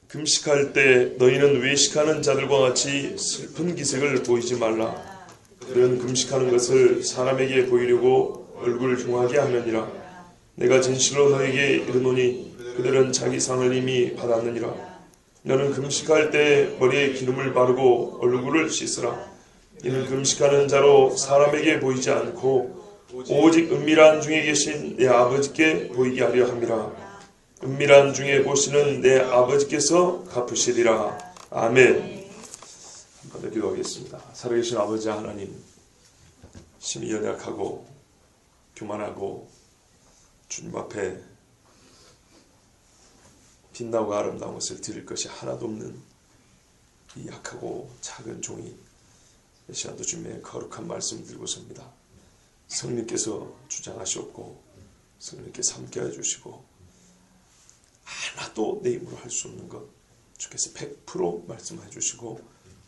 금식할 때 너희는 외식하는 자들과 같이 슬픈 기색을 보이지 말라. 그들은 금식하는 것을 사람에게 보이려고 얼굴을 흉하게 하느니라. 내가 진실로 너에게 이르노니 그들은 자기 상을 이미 받았느니라. 너는 금식할 때 머리에 기름을 바르고 얼굴을 씻으라. 이는 금식하는 자로 사람에게 보이지 않고 오직 은밀한 중에 계신 내 아버지께 보이게 하려 함이라. 은밀한 중에 보시는 내 아버지께서 갚으시리라. 아멘. 한번 더 기도하겠습니다. 살아계신 아버지 하나님, 심히 연약하고 교만하고 주님 앞에 빛나고 아름다운 것을 드릴 것이 하나도 없는 이 약하고 작은 종이 이 시간도 주님의 거룩한 말씀을 들고 섭니다. 성령께서 주장하시옵고 성령께서 함께해 주시고 하나도 내 힘으로 할 수 없는 것 주께서 100% 말씀해 주시고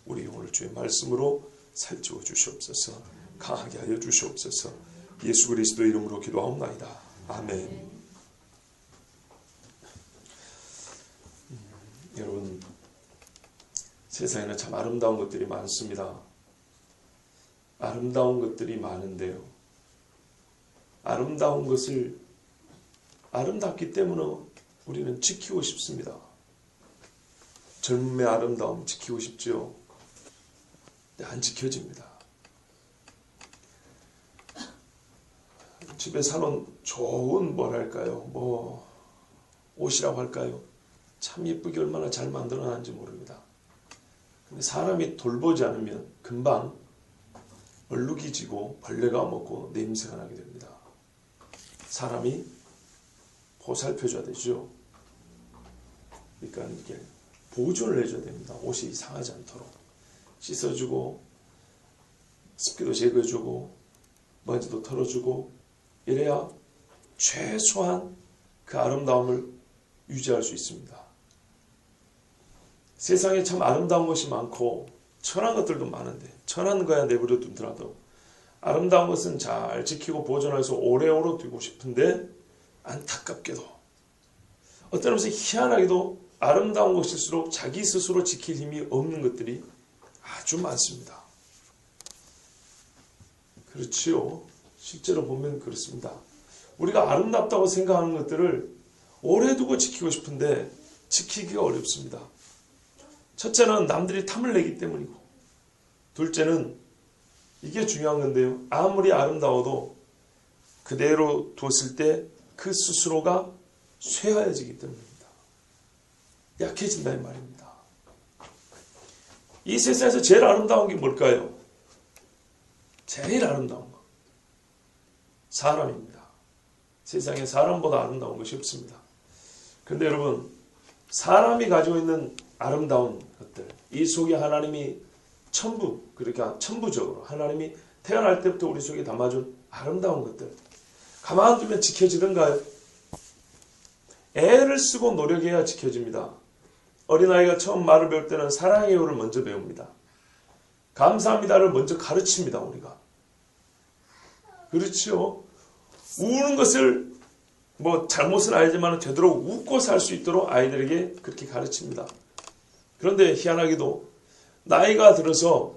우리 영혼을 주의 말씀으로 살찌워 주시옵소서. 강하게 하여 주시옵소서. 예수 그리스도 이름으로 기도하옵나이다. 아멘. 여러분, 세상에는 참 아름다운 것들이 많습니다. 아름다운 것들이 많은데요, 아름다운 것을 아름답기 때문에 우리는 지키고 싶습니다. 젊음의 아름다움 지키고 싶죠. 근데 안 지켜집니다. 집에 사놓은 좋은 뭐랄까요, 옷이라고 할까요? 참 예쁘게 얼마나 잘 만들어놨는지 모릅니다. 근데 사람이 돌보지 않으면 금방 얼룩이 지고 벌레가 먹고 냄새가 나게 됩니다. 사람이 보살펴줘야 되죠. 그러니까 이게 보존을 해줘야 됩니다. 옷이 상하지 않도록 씻어주고 습기도 제거해주고 먼지도 털어주고 이래야 최소한 그 아름다움을 유지할 수 있습니다. 세상에 참 아름다운 것이 많고 천한 것들도 많은데 천한 거야 내버려 두더라도 아름다운 것은 잘 지키고 보존해서 오래오래 두고 싶은데 안타깝게도 어떤 면에서 희한하게도 아름다운 것일수록 자기 스스로 지킬 힘이 없는 것들이 아주 많습니다. 그렇지요. 실제로 보면 그렇습니다. 우리가 아름답다고 생각하는 것들을 오래 두고 지키고 싶은데 지키기가 어렵습니다. 첫째는 남들이 탐을 내기 때문이고, 둘째는 이게 중요한 건데요, 아무리 아름다워도 그대로 뒀을 때 그 스스로가 쇠하여지기 때문입니다. 약해진다 이 말입니다. 이 세상에서 제일 아름다운 게 뭘까요? 제일 아름다운 것, 사람입니다. 세상에 사람보다 아름다운 것이 없습니다. 그런데 여러분, 사람이 가지고 있는 아름다운 것들, 이 속에 하나님이 그러니까 천부적으로 하나님이 태어날 때부터 우리 속에 담아준 아름다운 것들, 가만두면 지켜지던가요? 애를 쓰고 노력해야 지켜집니다. 어린아이가 처음 말을 배울 때는 사랑해요를 먼저 배웁니다. 감사합니다를 먼저 가르칩니다. 우리가. 그렇죠. 우는 것을 잘못은 아니지만 되도록 웃고 살 수 있도록 아이들에게 그렇게 가르칩니다. 그런데 희한하게도 나이가 들어서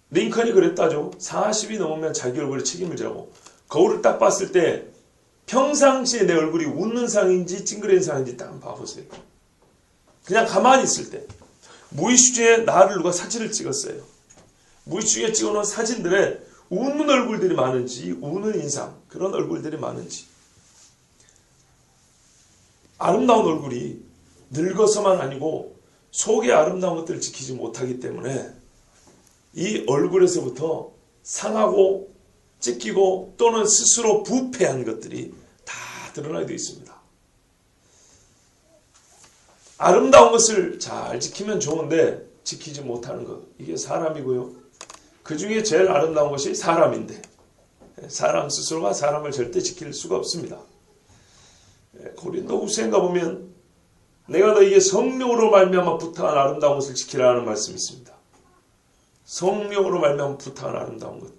링컨이 그랬다죠. 40이 넘으면 자기 얼굴에 책임을 지라고. 거울을 딱 봤을 때 평상시에 내 얼굴이 웃는 상인지 찡그린 상인지 딱 한번 봐보세요. 그냥 가만히 있을 때 무의식중에 나를 누가 사진을 찍었어요. 무의식중에 찍어놓은 사진들에 웃는 얼굴들이 많은지 우는 인상, 그런 얼굴들이 많은지. 아름다운 얼굴이 늙어서만 아니고 속의 아름다운 것들을 지키지 못하기 때문에 이 얼굴에서부터 상하고 찢기고 또는 스스로 부패한 것들이 다 드러나게 되어 있습니다. 아름다운 것을 잘 지키면 좋은데 지키지 못하는 것, 이게 사람이고요. 그 중에 제일 아름다운 것이 사람인데 사람 스스로가 사람을 절대 지킬 수가 없습니다. 고린도 후서인가 보면 내가 너에게 성령으로 말미암아 부탁한 아름다운 것을 지키라는 말씀이 있습니다. 성령으로 말미암아 부탁한 아름다운 것,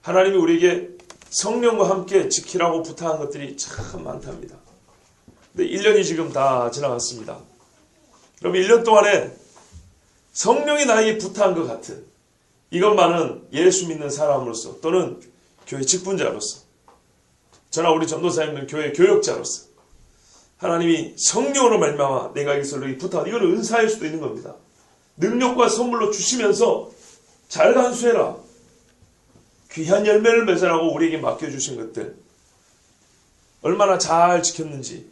하나님이 우리에게 성령과 함께 지키라고 부탁한 것들이 참 많답니다. 근데 1년이 지금 다 지나갔습니다. 여러분 1년 동안에 성령이 나에게 부탁한 것 같은 이것만은 예수 믿는 사람으로서 또는 교회 직분자로서 저나 우리 전도사님은 교회 교역자로서 하나님이 성령으로 말미암아 내가 이것을 부탁한 이거는 은사일 수도 있는 겁니다. 능력과 선물로 주시면서 잘 간수해라. 귀한 열매를 맺으라고 우리에게 맡겨주신 것들 얼마나 잘 지켰는지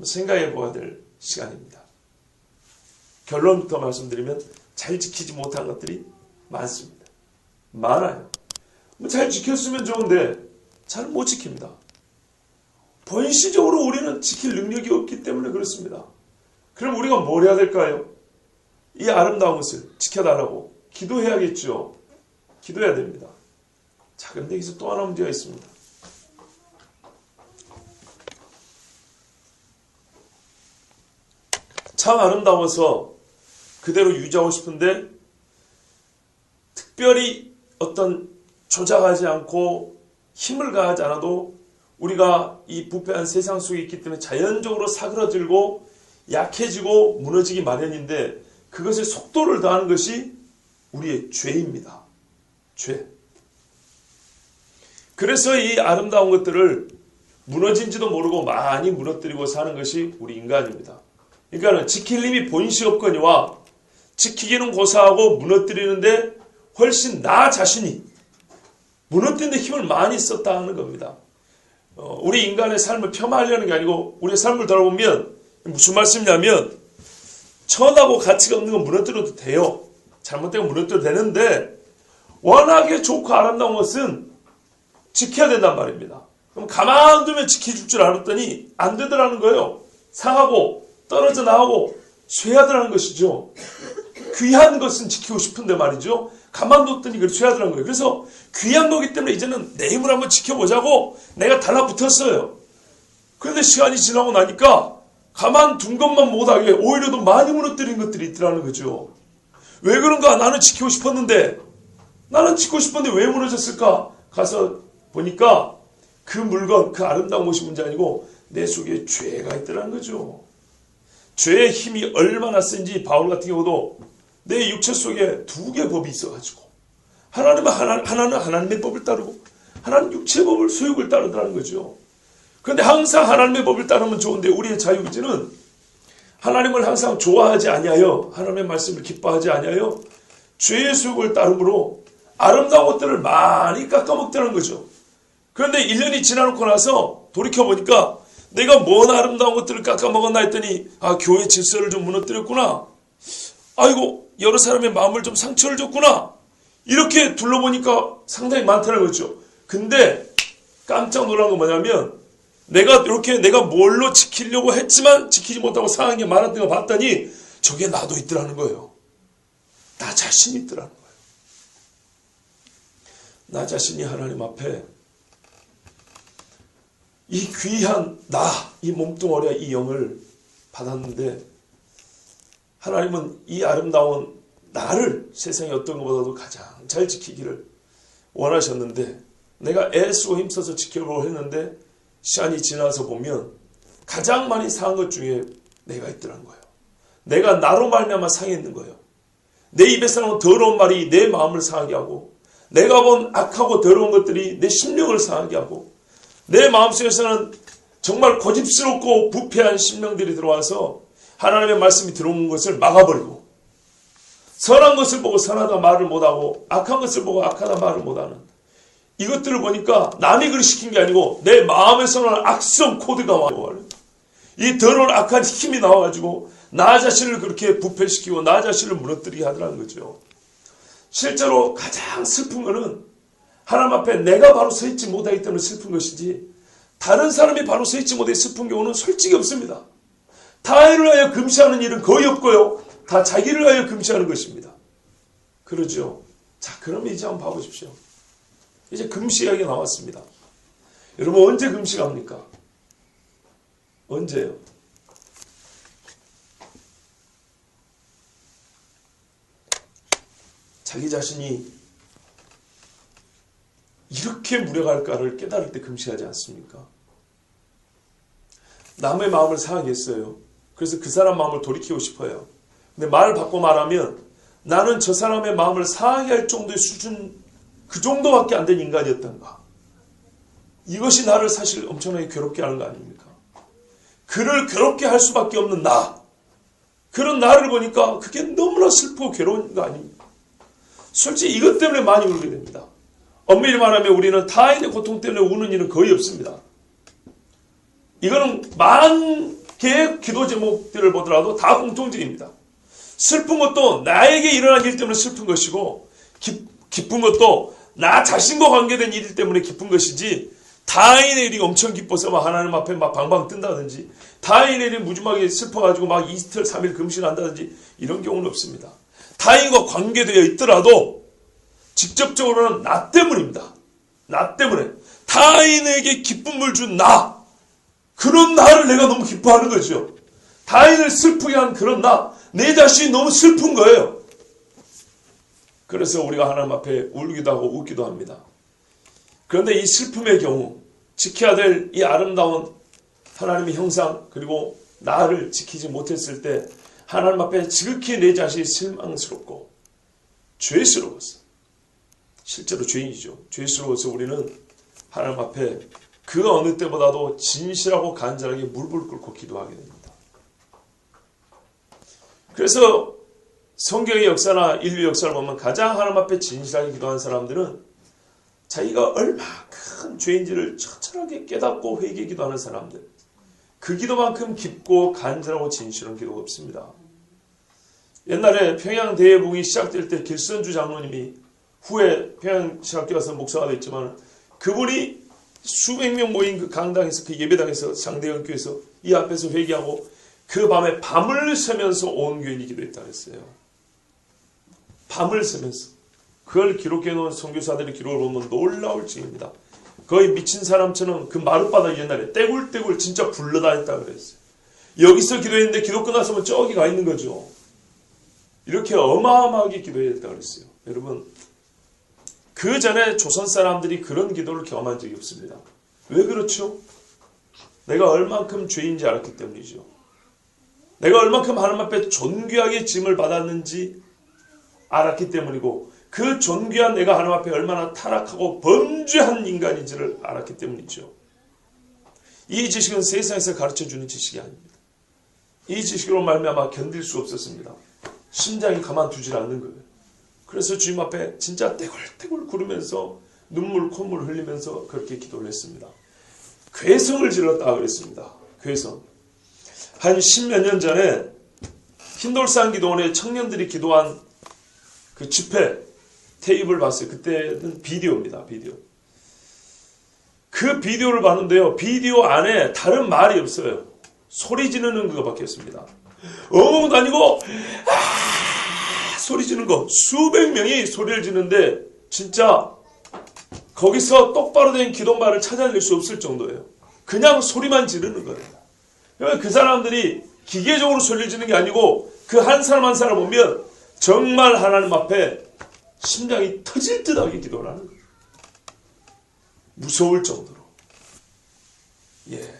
생각해 보아야 될 시간입니다. 결론부터 말씀드리면 잘 지키지 못한 것들이 많습니다. 많아요. 잘 지켰으면 좋은데 잘 못 지킵니다. 본시적으로 우리는 지킬 능력이 없기 때문에 그렇습니다. 그럼 우리가 뭘 해야 될까요? 이 아름다운 것을 지켜달라고 기도해야겠죠. 기도해야 됩니다. 자, 그런데 여기서 또 하나 문제가 있습니다. 참 아름다워서 그대로 유지하고 싶은데 특별히 어떤 조작하지 않고 힘을 가하지 않아도 우리가 이 부패한 세상 속에 있기 때문에 자연적으로 사그러들고 약해지고 무너지기 마련인데 그것에 속도를 더하는 것이 우리의 죄입니다. 죄. 그래서 이 아름다운 것들을 무너진지도 모르고 많이 무너뜨리고 사는 것이 우리 인간입니다. 그러니까 지킬 힘이 본시 없거니와 지키기는 고사하고 무너뜨리는데 훨씬 나 자신이 무너뜨리는데 힘을 많이 썼다 하는 겁니다. 우리 인간의 삶을 폄하하려는 게 아니고 우리의 삶을 돌아보면 무슨 말씀이냐면 천하고 가치가 없는 건 무너뜨려도 돼요. 잘못되면 무너뜨려도 되는데 워낙에 좋고 아름다운 것은 지켜야 된단 말입니다. 그럼 가만두면 지켜줄 줄 알았더니 안 되더라는 거예요. 상하고 떨어져 나가고 쇠하더라는 것이죠. 귀한 것은 지키고 싶은데 말이죠. 가만뒀더니 그걸 쇠하더라는 거예요. 그래서 귀한 거기 때문에 이제는 내 힘을 한번 지켜보자고 내가 달라붙었어요. 그런데 시간이 지나고 나니까 가만둔 것만 못하게 오히려 더 많이 무너뜨린 것들이 있더라는 거죠. 왜 그런가? 나는 지키고 싶었는데 왜 무너졌을까? 가서 보니까 그 물건, 그 아름다운 것이 문제 아니고 내 속에 죄가 있더라는 거죠. 죄의 힘이 얼마나 센지 바울 같은 경우도 내 육체 속에 두 개의 법이 있어가지고 하나는 하나님의 법을 따르고 하나는 육체의 법을 소욕을 따르더라는 거죠. 그런데 항상 하나님의 법을 따르면 좋은데 우리의 자유의지는 하나님을 항상 좋아하지 아니하여 하나님의 말씀을 기뻐하지 아니하여 죄의 소욕을 따름으로 아름다운 것들을 많이 깎아먹더라는 거죠. 그런데 1년이 지나놓고 나서 돌이켜보니까 내가 뭔 아름다운 것들을 깎아먹었나 했더니 교회 질서를 좀 무너뜨렸구나. 아이고 여러 사람의 마음을 좀 상처를 줬구나. 이렇게 둘러보니까 상당히 많다는 거죠. 근데 깜짝 놀란 건 뭐냐면 내가 뭘로 지키려고 했지만 지키지 못하고 상한 게 많았던 거 봤더니 저게 나도 있더라는 거예요. 나 자신이 있더라는 거예요. 나 자신이 하나님 앞에 이 귀한 이 몸뚱어리와 이 영을 받았는데 하나님은 이 아름다운 나를 세상의 어떤 것보다도 가장 잘 지키기를 원하셨는데 내가 애쓰고 힘써서 지켜보려고 했는데 시간이 지나서 보면 가장 많이 상한 것 중에 내가 있더라는 거예요. 내가 나로 말미암아 상했는 거예요. 내 입에서 나온 더러운 말이 내 마음을 상하게 하고 내가 본 악하고 더러운 것들이 내 심령을 상하게 하고 내 마음속에서는 정말 고집스럽고 부패한 심령들이 들어와서 하나님의 말씀이 들어오는 것을 막아버리고 선한 것을 보고 선하다 말을 못하고 악한 것을 보고 악하다 말을 못하는 이것들을 보니까 남이 그리 시킨 게 아니고 내 마음에서는 악성 코드가 와요. 이 더러운 악한 힘이 나와가지고 나 자신을 그렇게 부패시키고 나 자신을 무너뜨리게 하더라는 거죠. 실제로 가장 슬픈 거는 하나님 앞에 내가 바로 서 있지 못하기 때문에 슬픈 것이지 다른 사람이 바로 서 있지 못해 슬픈 경우는 솔직히 없습니다. 타인을 위하여 금시하는 일은 거의 없고요. 다 자기를 위하여 금시하는 것입니다. 그러죠. 자, 그러면 이제 한번 봐보십시오. 이제 금시 이야기가 나왔습니다. 여러분 언제 금시합니까? 언제요? 자기 자신이 이렇게 무력할까를 깨달을 때 금시하지 않습니까? 남의 마음을 상하게 했어요. 그래서 그 사람 마음을 돌이키고 싶어요. 근데 말을 바꿔 말하면 나는 저 사람의 마음을 상하게 할 정도의 수준, 그 정도밖에 안 된 인간이었던가. 이것이 나를 사실 엄청나게 괴롭게 하는 거 아닙니까? 그를 괴롭게 할 수밖에 없는 나. 그런 나를 보니까 그게 너무나 슬프고 괴로운 거 아닙니까? 솔직히 이것 때문에 많이 울게 됩니다. 엄밀히 말하면 우리는 타인의 고통 때문에 우는 일은 거의 없습니다. 이거는 만 개의 기도 제목들을 보더라도 다 공통적입니다. 슬픈 것도 나에게 일어난 일 때문에 슬픈 것이고 기쁜 것도 나 자신과 관계된 일 때문에 기쁜 것이지 타인의 일이 엄청 기뻐서 막 하나님 앞에 막 방방 뜬다든지 타인의 일이 무지막에 슬퍼가지고 막 이틀 3일 금신한다든지 이런 경우는 없습니다. 타인과 관계되어 있더라도 직접적으로는 나 때문입니다. 나 때문에 타인에게 기쁨을 준 나, 그런 나를 내가 너무 기뻐하는 거죠. 타인을 슬프게 한 그런 나, 내 자신이 너무 슬픈 거예요. 그래서 우리가 하나님 앞에 울기도 하고 웃기도 합니다. 그런데 이 슬픔의 경우 지켜야 될 이 아름다운 하나님의 형상 그리고 나를 지키지 못했을 때 하나님 앞에 지극히 내 자신이 실망스럽고 죄스러웠어. 실제로 죄인이죠. 죄스러워서 우리는 하나님 앞에 그 어느 때보다도 진실하고 간절하게 무릎을 꿇고 기도하게 됩니다. 그래서 성경의 역사나 인류 역사를 보면 가장 하나님 앞에 진실하게 기도한 사람들은 자기가 얼마나 큰 죄인지를 처절하게 깨닫고 회개에 기도하는 사람들, 그 기도만큼 깊고 간절하고 진실한 기도가 없습니다. 옛날에 평양대회봉이 시작될 때 길선주 장로님이 후에 평양신학교 가서 목사가 됐지만 그분이 수백 명 모인 그 강당에서 그 예배당에서 장대연교에서 이 앞에서 회개하고 그 밤에 밤을 새면서 온 교인이 기도했다 그랬어요. 밤을 새면서. 그걸 기록해 놓은 선교사들의 기록을 보면 놀라울 지입니다. 거의 미친 사람처럼 그 마룻바닥 옛날에 떼굴떼굴 진짜 굴러다녔다 그랬어요. 여기서 기도했는데 기도 끝났으면 저기 가 있는 거죠. 이렇게 어마어마하게 기도했다 그랬어요. 여러분, 그 전에 조선 사람들이 그런 기도를 경험한 적이 없습니다. 왜 그렇죠? 내가 얼만큼 죄인지 알았기 때문이죠. 내가 얼만큼 하나님 앞에 존귀하게 짐을 받았는지 알았기 때문이고 그 존귀한 내가 하나님 앞에 얼마나 타락하고 범죄한 인간인지를 알았기 때문이죠. 이 지식은 세상에서 가르쳐주는 지식이 아닙니다. 이 지식으로 말미암아 견딜 수 없었습니다. 심장이 가만두질 않는 거예요. 그래서 주님 앞에 진짜 떼굴떼굴 구르면서 눈물 콧물 흘리면서 그렇게 기도를 했습니다. 괴성을 질렀다 그랬습니다. 괴성. 한 10몇 년 전에 흰돌산 기도원에 청년들이 기도한 그 집회 테이프를 봤어요. 그때는 비디오입니다. 비디오. 그 비디오를 봤는데요. 비디오 안에 다른 말이 없어요. 소리 지르는 그거밖에 없습니다. 엉엉도 아니고 소리 지르는 거. 수백 명이 소리를 지르는데 진짜 거기서 똑바로 된 기도말을 찾아낼 수 없을 정도예요. 그냥 소리만 지르는 거예요. 그러면 그 사람들이 기계적으로 소리를 지르는 게 아니고 그 한 사람 한 사람 보면 정말 하나님 앞에 심장이 터질 듯하게 기도를 하는 거예요. 무서울 정도로. 예.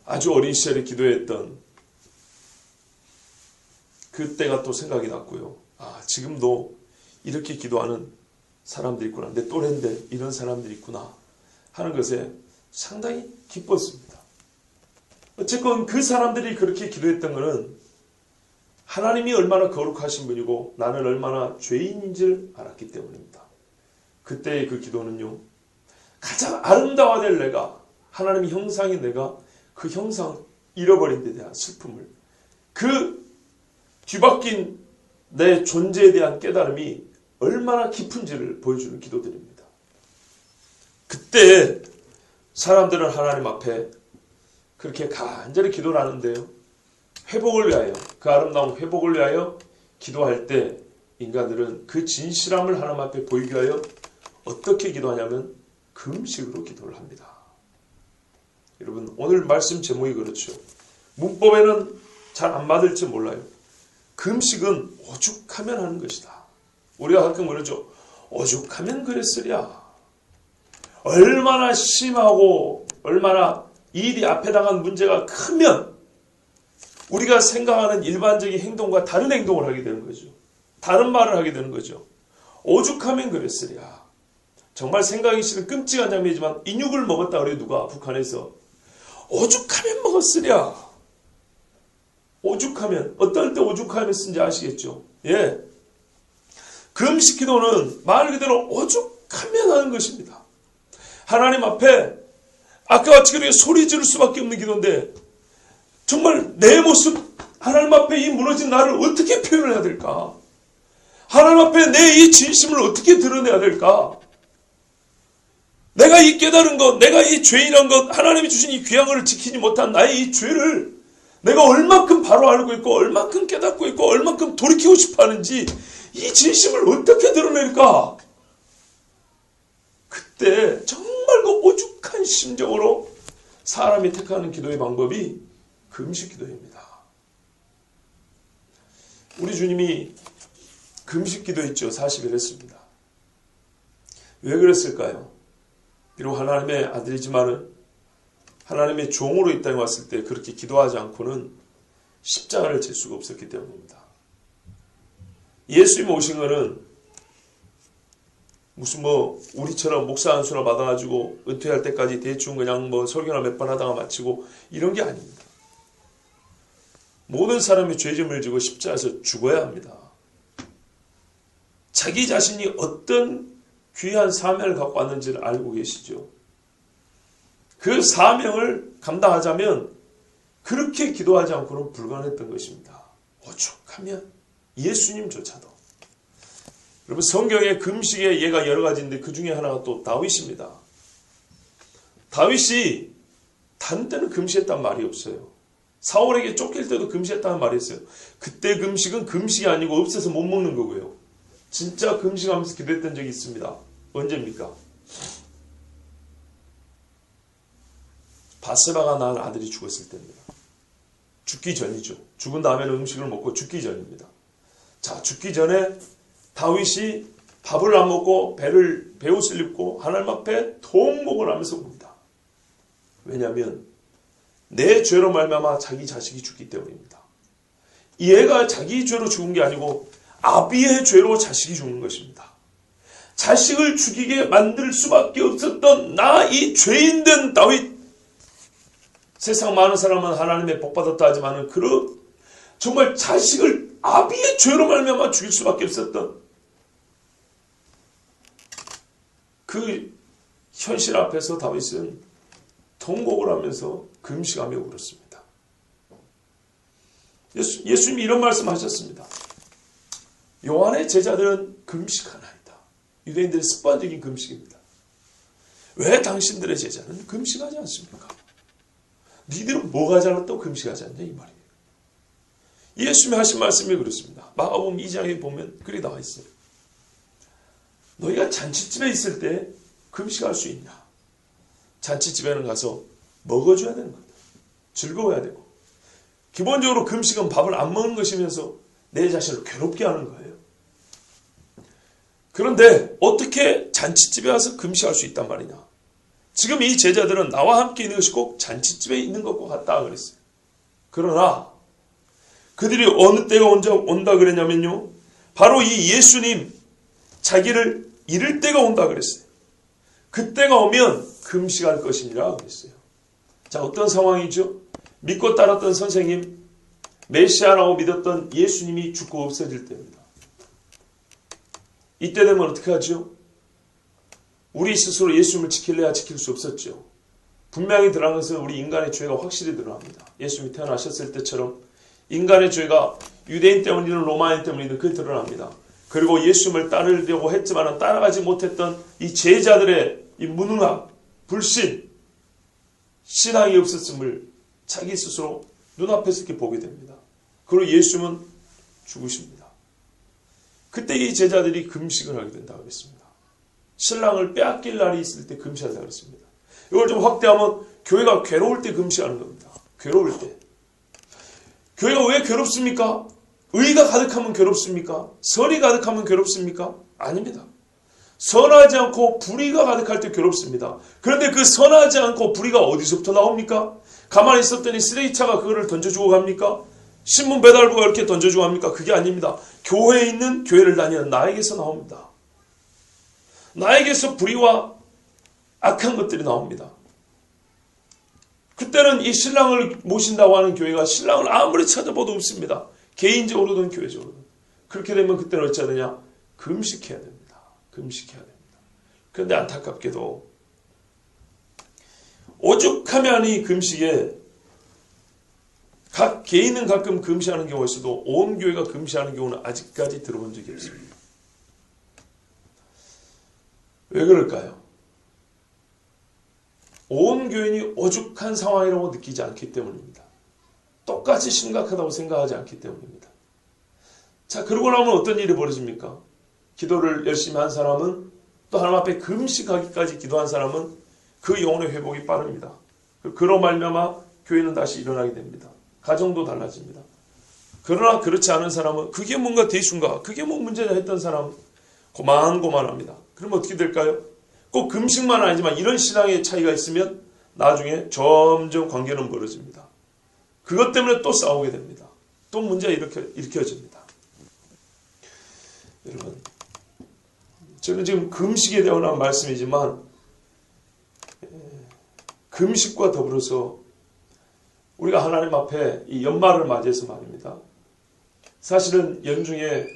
아주 어린 시절에 기도했던 그때가 또 생각이 났고요. 아, 지금도 이렇게 기도하는 사람들이 있구나. 내 또래인데 이런 사람들이 있구나 하는 것에 상당히 기뻤습니다. 어쨌건 그 사람들이 그렇게 기도했던 것은 하나님이 얼마나 거룩하신 분이고 나는 얼마나 죄인인 줄 알았기 때문입니다. 그때의 그 기도는요. 가장 아름다워야 될 내가, 하나님의 형상인 내가 그 형상 잃어버린 데 대한 슬픔을, 그 뒤바뀐 내 존재에 대한 깨달음이 얼마나 깊은지를 보여주는 기도들입니다. 그때 사람들은 하나님 앞에 그렇게 간절히 기도를 하는데요. 회복을 위하여, 그 아름다운 회복을 위하여 기도할 때 인간들은 그 진실함을 하나님 앞에 보이기 위하여 어떻게 기도하냐면 금식으로 기도를 합니다. 여러분, 오늘 말씀 제목이 그렇죠. 문법에는 잘 안 맞을지 몰라요. 금식은 오죽하면 하는 것이다. 우리가 가끔 그러죠. 오죽하면 그랬으랴. 얼마나 심하고 얼마나 일이 앞에 나간 문제가 크면 우리가 생각하는 일반적인 행동과 다른 행동을 하게 되는 거죠. 다른 말을 하게 되는 거죠. 오죽하면 그랬으랴. 정말 생각이 싫은 끔찍한 장면이지만 인육을 먹었다 그래요. 누가? 북한에서. 오죽하면 먹었으랴. 오죽하면. 어떨 때 오죽하면 쓴지 아시겠죠? 예. 금식 기도는 말 그대로 오죽하면 하는 것입니다. 하나님 앞에 아까와 지금 소리 지를 수밖에 없는 기도인데 정말 내 모습 하나님 앞에 이 무너진 나를 어떻게 표현을 해야 될까? 하나님 앞에 내 이 진심을 어떻게 드러내야 될까? 내가 이 깨달은 것, 내가 이 죄인한 것, 하나님이 주신 이 귀한 것을 지키지 못한 나의 이 죄를 내가 얼만큼 바로 알고 있고 얼만큼 깨닫고 있고 얼만큼 돌이키고 싶어 하는지 이 진심을 어떻게 드러낼까? 그때 정말 그 오죽한 심정으로 사람이 택하는 기도의 방법이 금식 기도입니다. 우리 주님이 금식 기도했죠. 40일 했습니다. 왜 그랬을까요? 비록 하나님의 아들이지만은 하나님의 종으로 이 땅에 왔을 때 그렇게 기도하지 않고는 십자가를 질 수가 없었기 때문입니다. 예수님 오신 거는 무슨 우리처럼 목사 한 수나 받아가지고 은퇴할 때까지 대충 그냥 설교나 몇 번 하다가 마치고 이런 게 아닙니다. 모든 사람이 죄짐을 지고 십자가에서 죽어야 합니다. 자기 자신이 어떤 귀한 사명을 갖고 왔는지를 알고 계시죠. 그 사명을 감당하자면 그렇게 기도하지 않고는 불가능했던 것입니다. 오죽하면 예수님조차도. 여러분 성경의 금식의 예가 여러 가지인데 그 중에 하나가 또 다윗입니다. 다윗이 단 때는 금식했단 말이 없어요. 사울에게 쫓길 때도 금식했다는 말이 있어요. 그때 금식은 금식이 아니고 없어서 못 먹는 거고요. 진짜 금식하면서 기도했던 적이 있습니다. 언제입니까? 바세바가 낳은 아들이 죽었을 때입니다. 죽기 전이죠. 죽은 다음에는 음식을 먹고 죽기 전입니다. 자, 죽기 전에 다윗이 밥을 안 먹고 베옷을 입고 하나님 앞에 통곡을 하면서 웁니다. 왜냐하면 내 죄로 말미암아 자기 자식이 죽기 때문입니다. 얘가 자기 죄로 죽은 게 아니고 아비의 죄로 자식이 죽는 것입니다. 자식을 죽이게 만들 수밖에 없었던 나 이 죄인된 다윗. 세상 많은 사람은 하나님의 복받았다 하지만 정말 자식을 아비의 죄로 말미암아 죽일 수밖에 없었던 그 현실 앞에서 다윗은 통곡을 하면서 금식하며 울었습니다. 예수님이 이런 말씀하셨습니다. 요한의 제자들은 금식하나이다. 유대인들의 습관적인 금식입니다. 왜 당신들의 제자는 금식하지 않습니까? 니들은 뭐가 잘났다고 금식하지 않냐 이 말이에요. 예수님이 하신 말씀이 그렇습니다. 마가복음 2장에 보면 글이 나와 있어요. 너희가 잔치집에 있을 때 금식할 수 있냐? 잔치집에는 가서 먹어줘야 되는 거다. 즐거워야 되고. 기본적으로 금식은 밥을 안 먹는 것이면서 내 자신을 괴롭게 하는 거예요. 그런데 어떻게 잔치집에 와서 금식할 수 있단 말이냐? 지금 이 제자들은 나와 함께 있는 것이 꼭 잔치집에 있는 것과 같다 그랬어요. 그러나 그들이 어느 때가 온다 그랬냐면요. 바로 이 예수님 자기를 잃을 때가 온다 그랬어요. 그때가 오면 금식할 것이니라 그랬어요. 자, 어떤 상황이죠? 믿고 따랐던 선생님, 메시아라고 믿었던 예수님이 죽고 없어질 때입니다. 이때 되면 어떻게 하죠? 우리 스스로 예수님을 지킬래야 지킬 수 없었죠. 분명히 드러난 것은 우리 인간의 죄가 확실히 드러납니다. 예수님이 태어나셨을 때처럼 인간의 죄가 유대인 때문이든 로마인 때문이든 그게 드러납니다. 그리고 예수님을 따르려고 했지만 따라가지 못했던 이 제자들의 이 무능함, 불신, 신앙이 없었음을 자기 스스로 눈앞에서 이렇게 보게 됩니다. 그리고 예수님은 죽으십니다. 그때 이 제자들이 금식을 하게 된다고 그랬습니다. 신랑을 빼앗길 날이 있을 때 금식한다고 그랬습니다. 이걸 좀 확대하면 교회가 괴로울 때 금식하는 겁니다. 괴로울 때. 교회가 왜 괴롭습니까? 의가 가득하면 괴롭습니까? 선이 가득하면 괴롭습니까? 아닙니다. 선하지 않고 불의가 가득할 때 괴롭습니다. 그런데 그 선하지 않고 불의가 어디서부터 나옵니까? 가만히 있었더니 쓰레기차가 그거를 던져주고 갑니까? 신문 배달부가 이렇게 던져주고 합니까? 그게 아닙니다. 교회에 있는, 교회를 다니는 나에게서 나옵니다. 나에게서 불의와 악한 것들이 나옵니다. 그때는 이 신랑을 모신다고 하는 교회가 신랑을 아무리 찾아봐도 없습니다. 개인적으로든 교회적으로든. 그렇게 되면 그때는 어찌해야 되냐? 금식해야 됩니다. 금식해야 됩니다. 그런데 안타깝게도 오죽하면 이 금식에 각 개인은 가끔 금시하는 경우가 있어도 온 교회가 금시하는 경우는 아직까지 들어본 적이 없습니다. 왜 그럴까요? 온 교인이 오죽한 상황이라고 느끼지 않기 때문입니다. 똑같이 심각하다고 생각하지 않기 때문입니다. 자, 그러고 나면 어떤 일이 벌어집니까? 기도를 열심히 한 사람은, 또 하나님 앞에 금식하기까지 기도한 사람은 그 영혼의 회복이 빠릅니다. 그로 말미암아 교회는 다시 일어나게 됩니다. 가정도 달라집니다. 그러나 그렇지 않은 사람은 그게 뭔가 대수인가, 그게 뭐 문제냐 했던 사람은 고만고만합니다. 그럼 어떻게 될까요? 꼭 금식만 아니지만 이런 신앙의 차이가 있으면 나중에 점점 관계는 멀어집니다. 그것 때문에 또 싸우게 됩니다. 또 문제가 일으켜집니다. 여러분, 저는 지금 금식에 대한 말씀이지만 금식과 더불어서 우리가 하나님 앞에 이 연말을 맞이해서 말입니다. 사실은 연중에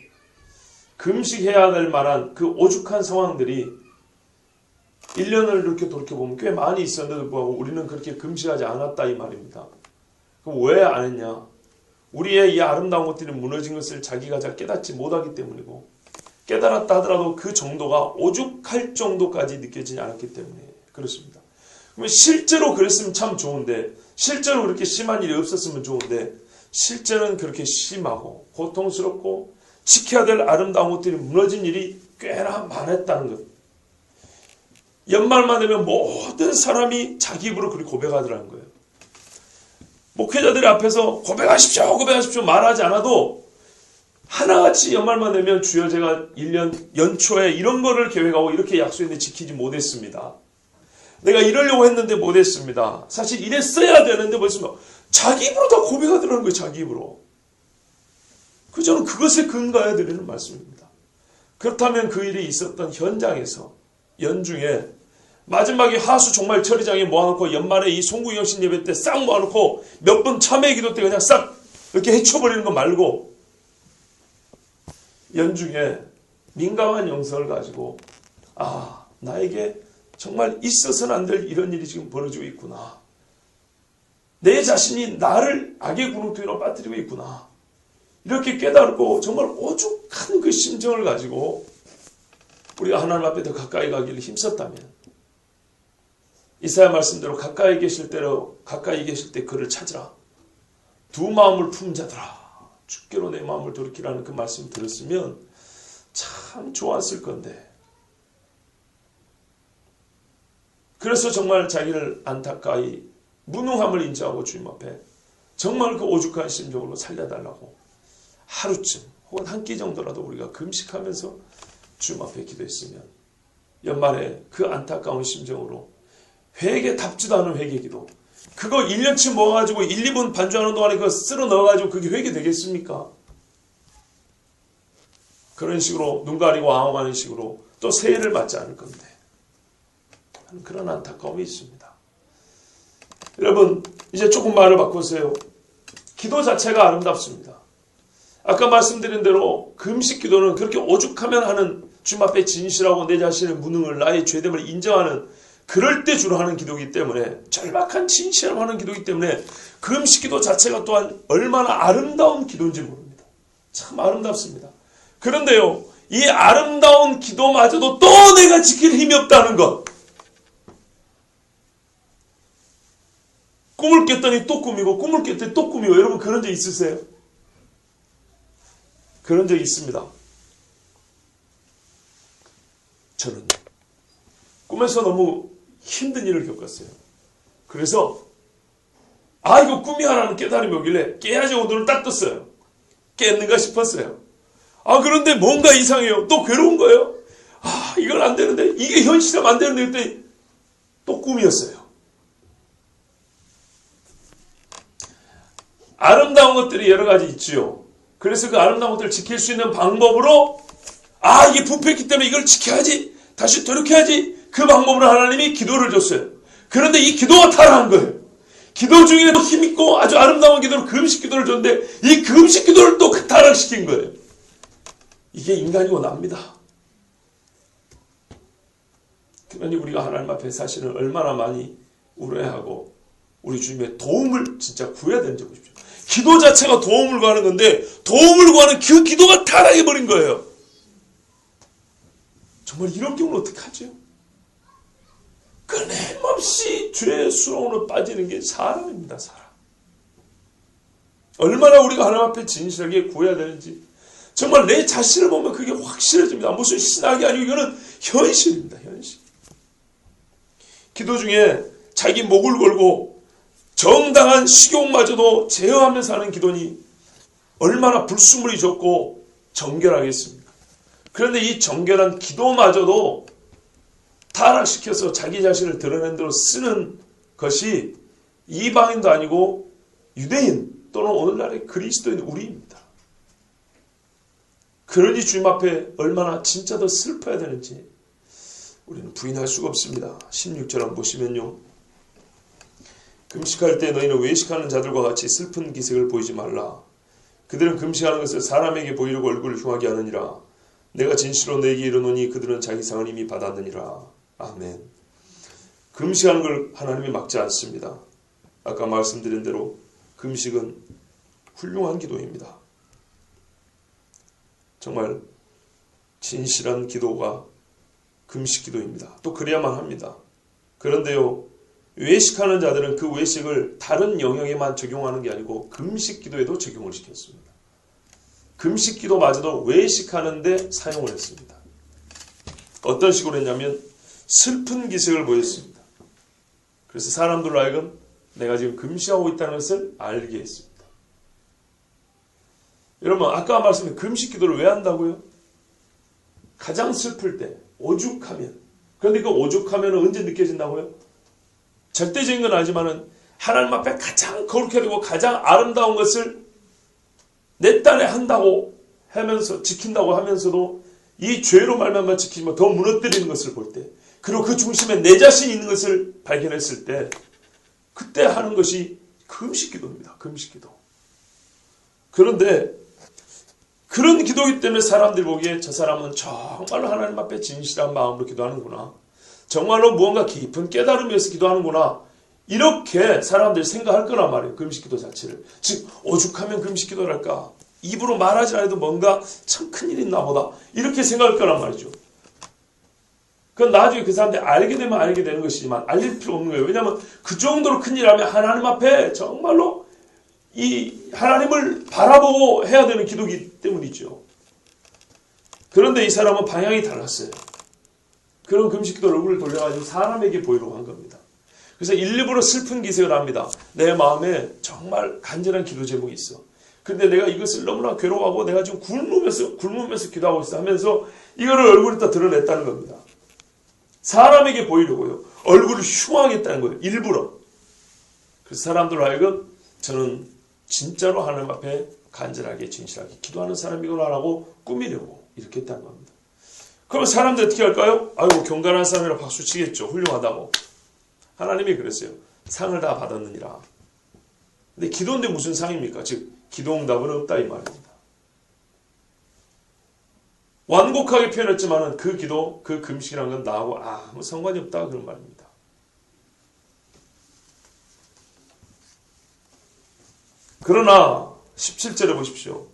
금식해야 될 만한 그 오죽한 상황들이 1년을 이렇게 돌이켜보면 꽤 많이 있었는데도 불구하고 우리는 그렇게 금식하지 않았다 이 말입니다. 그럼 왜 안 했냐? 우리의 이 아름다운 것들이 무너진 것을 자기가 잘 깨닫지 못하기 때문이고, 깨달았다 하더라도 그 정도가 오죽할 정도까지 느껴지지 않았기 때문에 그렇습니다. 그러면 실제로 그랬으면 참 좋은데, 실제로 그렇게 심한 일이 없었으면 좋은데, 실제는 그렇게 심하고 고통스럽고 지켜야 될 아름다운 것들이 무너진 일이 꽤나 많았다는 것. 연말만 되면 모든 사람이 자기 입으로 그렇게 고백하더라는 거예요. 목회자들 앞에서 고백하십시오 말하지 않아도 하나같이 연말만 되면 주여 제가 1년 연초에 이런 거를 계획하고 이렇게 약속했는데 지키지 못했습니다. 내가 이러려고 했는데 못했습니다. 사실 이랬어야 되는데 벌써 자기 입으로 다 고백하더라는 거예요. 자기 입으로. 저는 그것에 근거해 드리는 말씀입니다. 그렇다면 그 일이 있었던 현장에서 연중에 마지막에 하수 종말 처리장에 모아놓고 연말에 이 송구영신 예배 때 싹 모아놓고 몇 번 참회 기도 때 그냥 싹 이렇게 헤쳐버리는 거 말고 연중에 민감한 영성을 가지고 나에게 정말 있어서는 안 될 이런 일이 지금 벌어지고 있구나. 내 자신이 나를 악의 구렁텅이로 빠뜨리고 있구나. 이렇게 깨달고 정말 오죽한 그 심정을 가지고 우리가 하나님 앞에 더 가까이 가기를 힘썼다면 이사야 말씀대로 가까이 계실 때 그를 찾으라. 두 마음을 품 자들아 주께로 내 마음을 돌이키라는 그 말씀을 들었으면 참 좋았을 건데, 그래서 정말 자기를 안타까이 무능함을 인정하고 주님 앞에 정말 그 오죽한 심정으로 살려달라고 하루쯤 혹은 한 끼 정도라도 우리가 금식하면서 주님 앞에 기도했으면 연말에 그 안타까운 심정으로 회개답지도 않은 회개기도, 그거 1년치 모아가지고 1, 2분 반주하는 동안에 그거 쓸어 넣어가지고 그게 회개 되겠습니까? 그런 식으로 눈 가리고 앙앙하는 식으로 또 새해를 맞지 않을 건데 그런 안타까움이 있습니다. 여러분, 이제 조금 말을 바꾸세요. 기도 자체가 아름답습니다. 아까 말씀드린 대로 금식 기도는 그렇게 오죽하면 하는 주님 앞에 진실하고 내 자신의 무능을, 나의 죄됨을 인정하는 그럴 때 주로 하는 기도이기 때문에, 절박한 진실함 하는 기도이기 때문에 금식 기도 자체가 또한 얼마나 아름다운 기도인지 모릅니다. 참 아름답습니다. 그런데요, 이 아름다운 기도마저도 또 내가 지킬 힘이 없다는 것. 꿈을 깼더니 또 꿈이고 꿈을 깼더니 또 꿈이고. 여러분 그런 적 있으세요? 그런 적이 있습니다. 저는 꿈에서 너무 힘든 일을 겪었어요. 그래서 이거 꿈이 하나는 깨달음이 오길래 깨야지 오늘은 딱 떴어요. 깼는가 싶었어요. 그런데 뭔가 이상해요. 또 괴로운 거예요. 이건 안 되는데, 이게 현실이면 안 되는데 그랬더니 또 꿈이었어요. 아름다운 것들이 여러 가지 있지요. 그래서 그 아름다운 것들을 지킬 수 있는 방법으로 이게 부패했기 때문에 이걸 지켜야지, 다시 돌이켜야지, 그 방법으로 하나님이 기도를 줬어요. 그런데 이 기도가 타락한 거예요. 기도 중에도 힘있고 아주 아름다운 기도로 금식 기도를 줬는데 이 금식 기도를 또 타락시킨 거예요. 이게 인간이고 납니다. 그러니 우리가 하나님 앞에 사실은 얼마나 많이 우려하고 우리 주님의 도움을 진짜 구해야 되는지 보십시오. 기도 자체가 도움을 구하는 건데 도움을 구하는 그 기도가 타락해버린 거예요. 정말 이런 경우는 어떡하죠? 끊임없이 죄의 수렁으로 빠지는 게 사람입니다. 사람. 얼마나 우리가 하나님 앞에 진실하게 구해야 되는지 정말 내 자신을 보면 그게 확실해집니다. 무슨 신학이 아니고 이거는 현실입니다. 현실. 기도 중에 자기 목을 걸고 정당한 식욕마저도 제어하면서 하는 기도니 얼마나 불순물이 적고 정결하겠습니까? 그런데 이 정결한 기도마저도 타락시켜서 자기 자신을 드러낸 대로 쓰는 것이 이방인도 아니고 유대인 또는 오늘날의 그리스도인 우리입니다. 그러니 주님 앞에 얼마나 진짜 더 슬퍼야 되는지 우리는 부인할 수가 없습니다. 16절 한번 보시면요. 금식할 때 너희는 외식하는 자들과 같이 슬픈 기색을 보이지 말라. 그들은 금식하는 것을 사람에게 보이려고 얼굴을 흉하게 하느니라. 내가 진실로 너에게 이르노니 그들은 자기 상을 이미 받았느니라. 아멘. 금식하는 걸 하나님이 막지 않습니다. 아까 말씀드린 대로 금식은 훌륭한 기도입니다. 정말 진실한 기도가 금식 기도입니다. 또 그래야만 합니다. 그런데요, 외식하는 자들은 그 외식을 다른 영역에만 적용하는 게 아니고 금식 기도에도 적용을 시켰습니다. 금식 기도마저도 외식하는데 사용을 했습니다. 어떤 식으로 했냐면 슬픈 기색을 보였습니다. 그래서 사람들로 하여금 내가 지금 금식하고 있다는 것을 알게 했습니다. 여러분, 아까 말씀드린 금식 기도를 왜 한다고요? 가장 슬플 때, 오죽하면. 그런데 그 오죽하면 언제 느껴진다고요? 절대적인 건 아니지만은 하나님 앞에 가장 거룩해 되고 가장 아름다운 것을 내 딴에 한다고 하면서 지킨다고 하면서도 이 죄로 말미암아 지키지만 더 무너뜨리는 것을 볼 때, 그리고 그 중심에 내 자신이 있는 것을 발견했을 때 그때 하는 것이 금식기도입니다. 금식기도. 그런데 그런 기도이기 때문에 사람들이 보기에 저 사람은 정말로 하나님 앞에 진실한 마음으로 기도하는구나. 정말로 무언가 깊은 깨달음에서 기도하는구나. 이렇게 사람들이 생각할 거란 말이에요. 금식기도 자체를. 즉 오죽하면 금식기도를 할까. 입으로 말하지 않아도 뭔가 참 큰일이 있나 보다. 이렇게 생각할 거란 말이죠. 그건 나중에 그 사람들이 알게 되면 알게 되는 것이지만 알릴 필요 없는 거예요. 왜냐하면 그 정도로 큰일하면 하나님 앞에 정말로 이 하나님을 바라보고 해야 되는 기도이기 때문이죠. 그런데 이 사람은 방향이 달랐어요. 그런 금식기도 얼굴을 돌려가지고 사람에게 보이려고 한 겁니다. 그래서 일부러 슬픈 기색을 합니다. 내 마음에 정말 간절한 기도 제목이 있어. 근데 내가 이것을 너무나 괴로워하고 내가 지금 굶으면서 기도하고 있어 하면서 이거를 얼굴에다 드러냈다는 겁니다. 사람에게 보이려고요. 얼굴을 흉하게 했다는 거예요. 일부러. 그래서 사람들로 하여금 저는 진짜로 하나님 앞에 간절하게 진실하게 기도하는 사람이구나라고 꾸미려고 이렇게 했다는 겁니다. 그럼 사람들 어떻게 할까요? 아이고 경건한 사람이라 박수 치겠죠. 훌륭하다고. 하나님이 그랬어요. 상을 다 받았느니라. 근데 기도인데 무슨 상입니까? 즉 기도응답은 없다 이 말입니다. 완곡하게 표현했지만 그 기도, 그 금식이라는 건 나하고 아무 상관이 없다 그런 말입니다. 그러나 17절에 보십시오.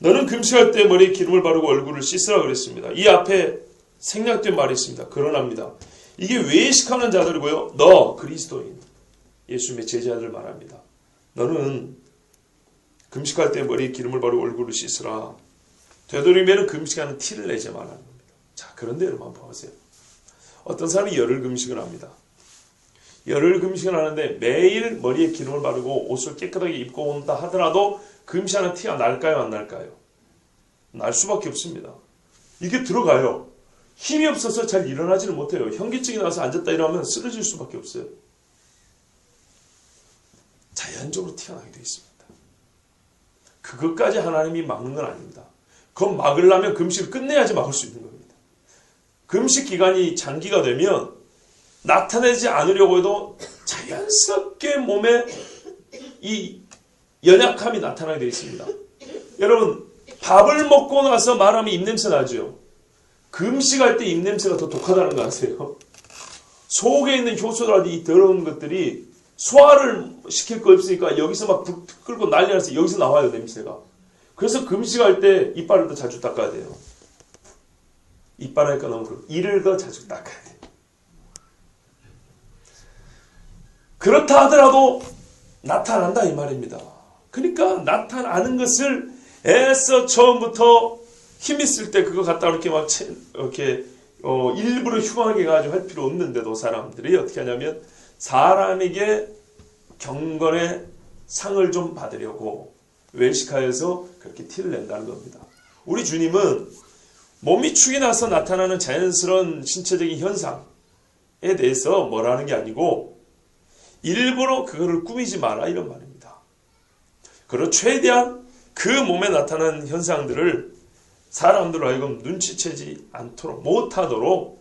너는 금식할 때 머리에 기름을 바르고 얼굴을 씻으라 그랬습니다. 이 앞에 생략된 말이 있습니다. 그러나입니다. 이게 외식하는 자들이고요. 너 그리스도인 예수님의 제자들 말합니다. 너는 금식할 때 머리에 기름을 바르고 얼굴을 씻으라. 되도록이면 금식하는 티를 내지 말라는 겁니다. 자, 그런데 여러분 한번 보세요. 어떤 사람이 열흘 금식을 합니다. 열흘 금식을 하는데 매일 머리에 기름을 바르고 옷을 깨끗하게 입고 온다 하더라도 금식하는 티가 날까요? 안 날까요? 날 수밖에 없습니다. 이게 들어가요. 힘이 없어서 잘 일어나지는 못해요. 현기증이 나서 앉았다 일어나면 쓰러질 수밖에 없어요. 자연적으로 튀어나오게 되어 있습니다. 그것까지 하나님이 막는 건 아닙니다. 그건 막으려면 금식을 끝내야지 막을 수 있는 겁니다. 금식 기간이 장기가 되면 나타내지 않으려고 해도 자연스럽게 몸에 이 연약함이 나타나게 되어 있습니다. 여러분, 밥을 먹고 나서 말하면 입냄새 나죠? 금식할 때 입냄새가 더 독하다는 거 아세요? 속에 있는 효소라든지 이 더러운 것들이 소화를 시킬 거 없으니까 여기서 막 불 끓고 난리 나서 여기서 나와요, 냄새가. 그래서 금식할 때 이빨을 더 자주 닦아야 돼요. 이빨 하니까 너무 그렇고 이를 더 자주 닦아야 돼요. 그렇다 하더라도 나타난다 이 말입니다. 그러니까 나타나는 것을 애써 처음부터 힘 있을 때 그거 갖다 이렇게 막 이렇게 일부러 흉하게 가지고 할 필요 없는데도 사람들이 어떻게 하냐면 사람에게 경건의 상을 좀 받으려고 외식하여서 그렇게 티를 낸다는 겁니다. 우리 주님은 몸이 축이 나서 나타나는 자연스러운 신체적인 현상에 대해서 뭐라는 게 아니고 일부러 그거를 꾸미지 마라 이런 말입니다. 그리고 최대한 그 몸에 나타나는 현상들을 사람들로 하여금 눈치채지 않도록 못하도록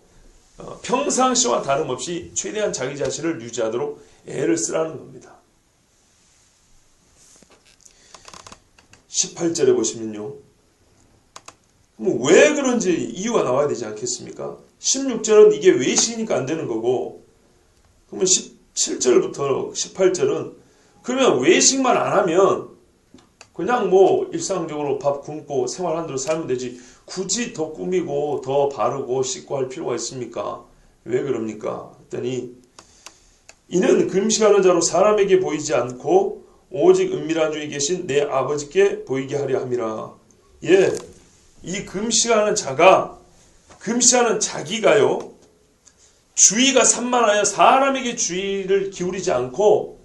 평상시와 다름없이 최대한 자기 자신을 유지하도록 애를 쓰라는 겁니다. 18절에 보시면요. 왜 그런지 이유가 나와야 되지 않겠습니까? 16절은 이게 외식이니까 안 되는 거고, 그러면 17절부터 18절은 그러면 외식만 안 하면 그냥 뭐 일상적으로 밥 굶고 생활하는 대로 살면 되지 굳이 더 꾸미고 더 바르고 씻고 할 필요가 있습니까? 왜 그럽니까? 했더니 이는 금식하는 자로 사람에게 보이지 않고 오직 은밀한 중에 계신 내 아버지께 보이게 하려 함이라. 예, 이 금식하는 자가 금식하는 자기가요 주의가 산만하여 사람에게 주의를 기울이지 않고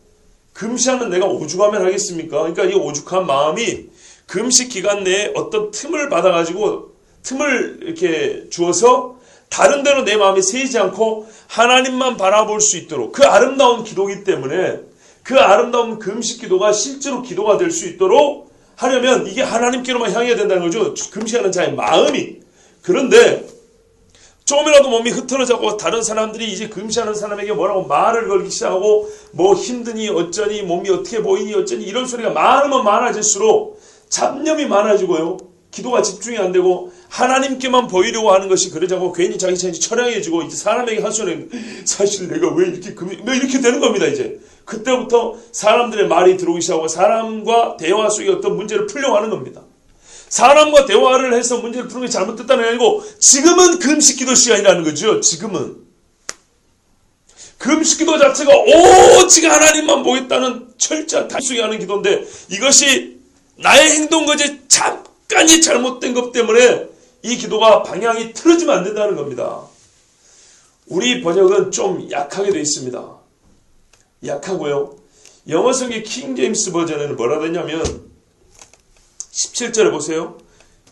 금식하는 내가 오죽하면 하겠습니까? 그러니까 이 오죽한 마음이 금식 기간 내에 어떤 틈을 받아가지고 틈을 이렇게 주어서 다른 데로 내 마음이 새이지 않고 하나님만 바라볼 수 있도록 그 아름다운 기도이기 때문에 그 아름다운 금식 기도가 실제로 기도가 될 수 있도록 하려면 이게 하나님께로만 향해야 된다는 거죠. 금식하는 자의 마음이. 그런데 조금이라도 몸이 흐트러져고 다른 사람들이 이제 금식하는 사람에게 뭐라고 말을 걸기 시작하고 뭐 힘드니 어쩌니 몸이 어떻게 보이니 어쩌니 이런 소리가 많으면 많아질수록 잡념이 많아지고요. 기도가 집중이 안 되고 하나님께만 보이려고 하는 것이 그러자고 괜히 자기 자신이 처량해지고 이제 사람에게 하소연 사실 내가 왜 이렇게 되는 겁니다. 이제 그때부터 사람들의 말이 들어오기 시작하고 사람과 대화 속에 어떤 문제를 풀려고 하는 겁니다. 사람과 대화를 해서 문제를 푸는 게 잘못됐다는 게 아니고 지금은 금식기도 시간이라는 거죠. 지금은 금식기도 자체가 오직 하나님만 보겠다는 철저한 단순히 하는 기도인데 이것이 나의 행동 거지 잠깐이 잘못된 것 때문에 이 기도가 방향이 틀어지면 안 된다는 겁니다. 우리 번역은 좀 약하게 되어 있습니다. 약하고요. 영어 성경 킹 제임스 버전에는 뭐라 되냐면 17절에 보세요.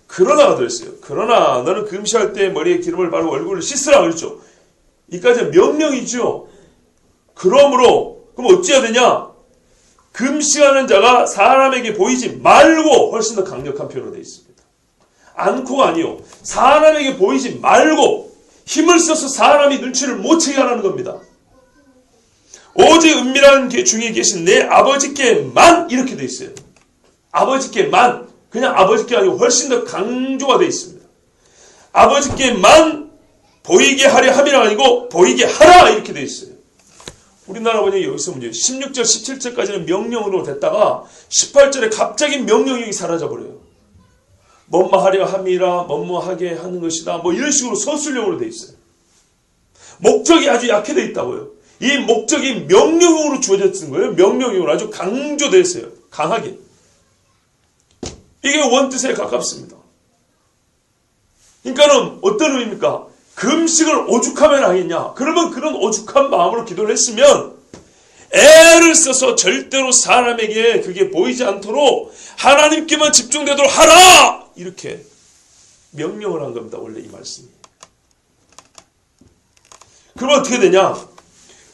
그러나가 들었어요. 그러나 너는 금식할 때 머리에 기름을 바르고 얼굴을 씻으라 그랬죠. 이까지는 명령이죠. 그러므로 그럼 어찌해야 되냐? 금식하는 자가 사람에게 보이지 말고 훨씬 더 강력한 표현으로 되어 있습니다. 않고가 아니요. 사람에게 보이지 말고 힘을 써서 사람이 눈치를 못 채게 하라는 겁니다. 오직 은밀한 중에 계신 내 아버지께만 이렇게 되어 있어요. 아버지께만 그냥 아버지께 아니고 훨씬 더 강조가 되어 있습니다. 아버지께만 보이게 하려 함이라 아니고 보이게 하라 이렇게 되어 있어요. 우리나라 번역이 여기서 문제예요. 16절 17절까지는 명령으로 됐다가 18절에 갑자기 명령이 사라져버려요. 뭐뭐 하려 함이라 뭐뭐 하게 하는 것이다 뭐 이런 식으로 서술형으로 되어 있어요. 목적이 아주 약해 되어 있다고요. 이 목적이 명령형으로 주어졌던 거예요. 명령형으로 아주 강조되어 있어요. 강하게. 이게 원뜻에 가깝습니다. 그러니까는 어떤 의미입니까? 금식을 오죽하면 하겠냐? 그러면 그런 오죽한 마음으로 기도를 했으면 애를 써서 절대로 사람에게 그게 보이지 않도록 하나님께만 집중되도록 하라! 이렇게 명령을 한 겁니다. 원래 이 말씀이. 그럼 어떻게 되냐?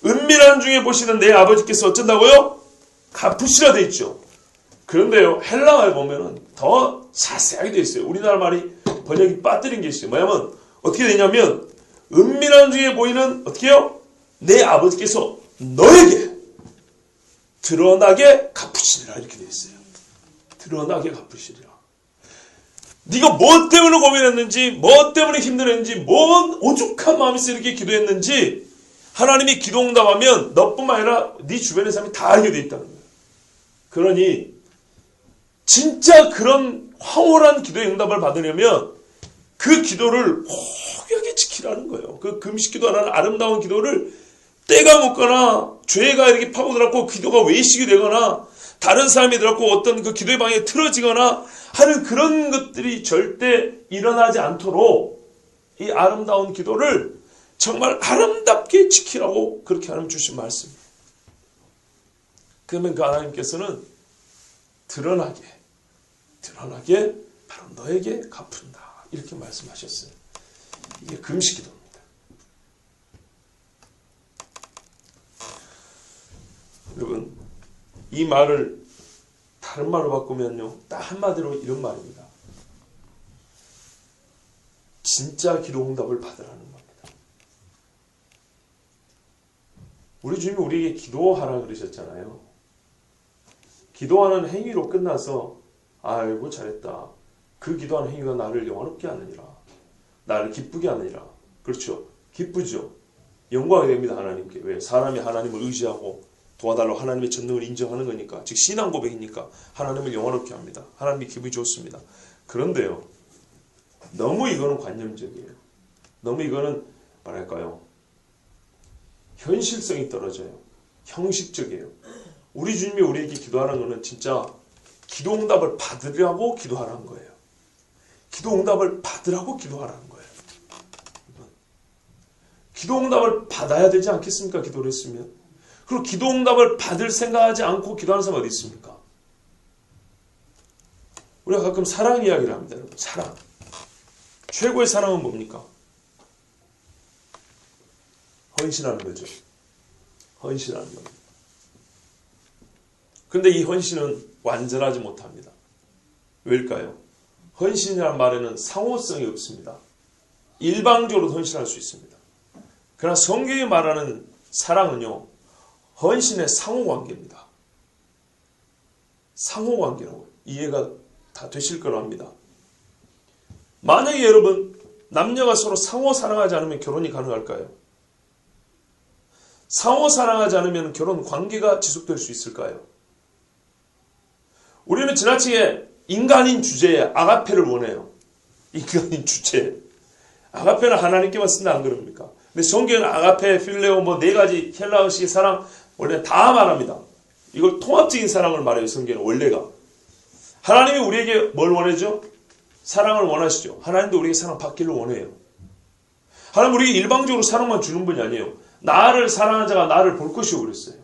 은밀한 중에 보시는 내 아버지께서 어쩐다고요? 갚으시라 돼 있죠. 그런데요, 헬라어에 보면은 더 자세하게 돼 있어요. 우리나라 말이 번역이 빠뜨린 게 있어요. 뭐냐면 어떻게 되냐면 은밀한 중에 보이는 어떻게 해요? 내 아버지께서 너에게 드러나게 갚으시리라 이렇게 돼 있어요. 드러나게 갚으시리라. 네가 뭐 때문에 고민했는지, 뭐 때문에 힘들었는지, 뭔 오죽한 마음에서 이렇게 기도했는지 하나님이 기도 응답하면 너뿐만 아니라 네 주변의 사람이 다 알게 돼 있다는 거예요. 그러니 진짜 그런 황홀한 기도의 응답을 받으려면 그 기도를 호하게 지키라는 거예요. 그 금식기도라는 아름다운 기도를 때가 묻거나 죄가 이렇게 파고들었고 기도가 외식이 되거나 다른 사람이 들었고 어떤 그 기도의 방에 틀어지거나 하는 그런 것들이 절대 일어나지 않도록 이 아름다운 기도를 정말 아름답게 지키라고 그렇게 하나님 주신 말씀이에요. 그러면 그 하나님께서는 드러나게 바로 너에게 갚은다 이렇게 말씀하셨어요. 이게 금식기도입니다. 여러분, 이 말을 다른 말로 바꾸면요, 딱 한마디로 이런 말입니다. 진짜 기도 응답을 받으라는 겁니다. 우리 주님이 우리에게 기도하라 그러셨잖아요. 기도하는 행위로 끝나서 아이고 잘했다. 그 기도하는 행위가 나를 영화롭게 하느니라. 나를 기쁘게 하느니라. 그렇죠. 기쁘죠. 영광이 됩니다. 하나님께. 왜? 사람이 하나님을 의지하고 도와달라고 하나님의 전능을 인정하는 거니까. 즉 신앙 고백이니까 하나님을 영화롭게 합니다. 하나님이 기분이 좋습니다. 그런데요, 너무 이거는 관념적이에요. 너무 이거는 뭐랄까요, 현실성이 떨어져요. 형식적이에요. 우리 주님이 우리에게 기도하는 거는 진짜 기도 응답을 받으라고 기도하라는 거예요. 기도 응답을 받으라고 기도하라는 거예요. 기도 응답을 받아야 되지 않겠습니까? 기도를 했으면. 그리고 기도 응답을 받을 생각하지 않고 기도하는 사람 어디 있습니까? 우리가 가끔 사랑 이야기를 합니다. 여러분. 사랑. 최고의 사랑은 뭡니까? 헌신하는 거죠. 헌신하는 겁니다. 그런데 이 헌신은 완전하지 못합니다. 왜일까요? 헌신이라는 말에는 상호성이 없습니다. 일방적으로 헌신할 수 있습니다. 그러나 성경이 말하는 사랑은요, 헌신의 상호관계입니다. 상호관계라고 이해가 다 되실 거로 합니다. 만약에 여러분, 남녀가 서로 상호 사랑하지 않으면 결혼이 가능할까요? 상호 사랑하지 않으면 결혼 관계가 지속될 수 있을까요? 우리는 지나치게 인간인 주제에 아가페를 원해요. 인간인 주제. 아가페는 하나님께만 쓴다 안 그럽니까? 근데 성경은 아가페, 필레오 뭐 네 가지 헬라어식의 사랑 원래 다 말합니다. 이걸 통합적인 사랑을 말해요. 성경은 원래가. 하나님이 우리에게 뭘 원하죠? 사랑을 원하시죠. 하나님도 우리에게 사랑 받기를 원해요. 하나님 우리에게 일방적으로 사랑만 주는 분이 아니에요. 나를 사랑하는 자가 나를 볼 것이고 그랬어요.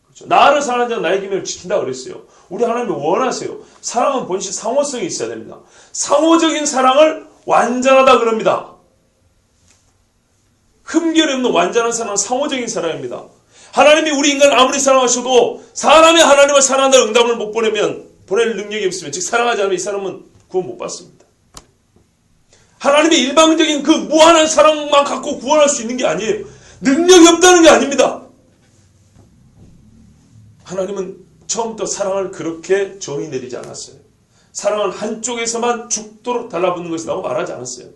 그렇죠? 나를 사랑하는 자가 나의 기명을 지킨다 그랬어요. 우리 하나님이 원하세요. 사랑은 본시 상호성이 있어야 됩니다. 상호적인 사랑을 완전하다 그럽니다. 흠결이 없는 완전한 사랑은 상호적인 사랑입니다. 하나님이 우리 인간을 아무리 사랑하셔도 사람이 하나님을 사랑한다는 응답을 못 보낼 능력이 없으면, 즉 사랑하지 않으면 이 사람은 구원 못 받습니다. 하나님의 일방적인 그 무한한 사랑만 갖고 구원할 수 있는 게 아니에요. 능력이 없다는 게 아닙니다. 하나님은 처음부터 사랑을 그렇게 정의 내리지 않았어요. 사랑은 한쪽에서만 죽도록 달라붙는 것이라고 말하지 않았어요.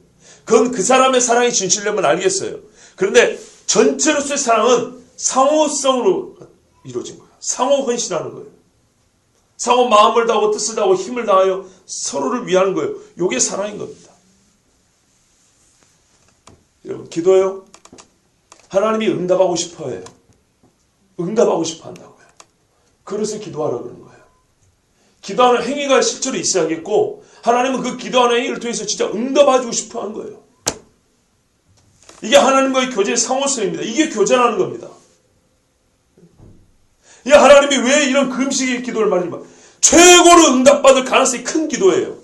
그건 그 사람의 사랑이 진실되면 알겠어요. 그런데 전체로서의 사랑은 상호성으로 이루어진 거예요. 상호 헌신하는 거예요. 상호 마음을 다하고 뜻을 다하고 힘을 다하여 서로를 위하는 거예요. 이게 사랑인 겁니다. 여러분, 기도요, 하나님이 응답하고 싶어 해요. 응답하고 싶어 한다고요. 그래서 기도하라고 그러는 거예요. 기도하는 행위가 실제로 있어야겠고, 하나님은 그 기도하는 행위를 통해서 진짜 응답하고 싶어 하는 거예요. 이게 하나님과의 교제의 상호성입니다. 이게 교제라는 겁니다. 이 하나님이 왜 이런 금식의 기도를 말입니까? 최고로 응답받을 가능성이 큰 기도예요.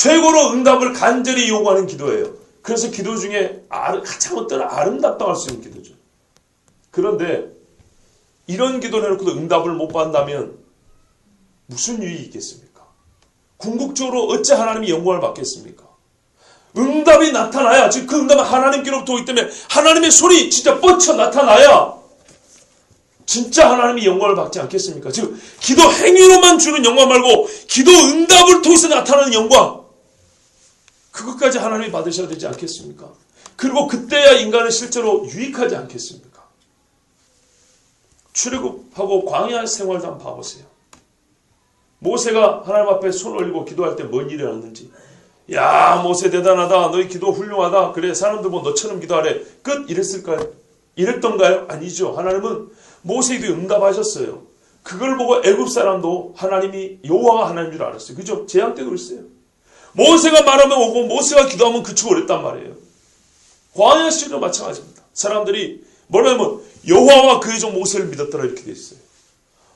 최고로 응답을 간절히 요구하는 기도예요. 그래서 기도 중에 가장 어떤 아름답다고 할 수 있는 기도죠. 그런데 이런 기도를 해놓고도 응답을 못 받는다면 무슨 유익이 있겠습니까? 궁극적으로 어찌 하나님이 영광을 받겠습니까? 응답이 나타나야, 즉 그 응답은 하나님께로부터 오기 때문에 하나님의 손이 진짜 뻗쳐 나타나야 진짜 하나님이 영광을 받지 않겠습니까? 즉 기도 행위로만 주는 영광 말고 기도 응답을 통해서 나타나는 영광, 그것까지 하나님이 받으셔야 되지 않겠습니까? 그리고 그때야 인간은 실제로 유익하지 않겠습니까? 출애굽하고 광야 생활도 한번 봐보세요. 모세가 하나님 앞에 손 올리고 기도할 때 뭔 일이 일어났는지. 야, 모세 대단하다. 너희 기도 훌륭하다. 그래, 사람들 보고 너처럼 기도하래. 끝. 이랬을까요? 이랬던가요? 아니죠. 하나님은 모세에게 응답하셨어요. 그걸 보고 애굽 사람도 하나님이 여호와가 하나님인 줄 알았어요. 그죠? 재앙 때도 그랬어요. 모세가 말하면 오고 모세가 기도하면 그치고 그랬단 말이에요. 광야 시대도 마찬가지입니다. 사람들이 뭐냐면 여호와와 그의 종 모세를 믿었더라 이렇게 돼 있어요.